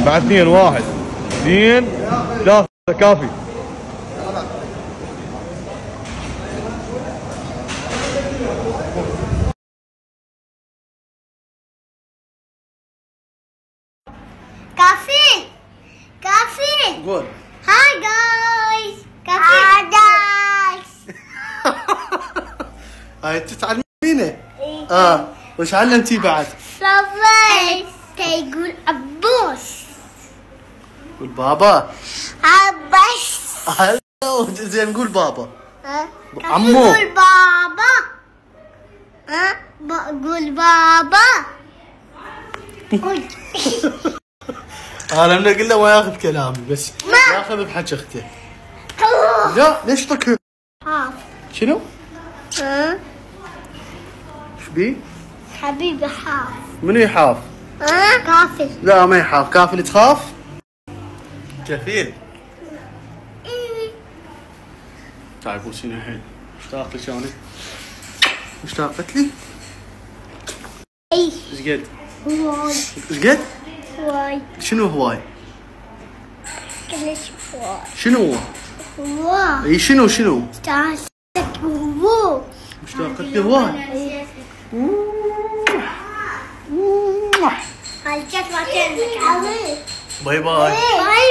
بعد 2 1 2 3 كافي. كافي قول هاي جايز. هاي جايز. هاي تتعلمينه؟ وش علمتي بعد؟ صبيت يقول أبوس. قول بابا. أبس. هلا زين قول بابا. عمو. قول بابا. قول بابا. قول. انا من قلنا ما ياخذ كلامي بس ياخذ بحكي اخته. لا ليش طق؟ حاف. شنو؟ ايش بيه؟ حبيبي حاف. منو يحاف؟ كافي. لا ما يحاف، كافي اللي تخاف؟ كفيل. تعال بوسيني الحين. مشتاق لك انا؟ مشتاقت لي؟ اي. ايش قد؟ هواي. ايش قد؟ هواي. شنو هواي؟ كلش هواي. شنو؟ هواي. اي شنو؟ اشتاقت هواي. مشتاقت لي هواي. هاي جت وعطينك عليه. باي باي. باي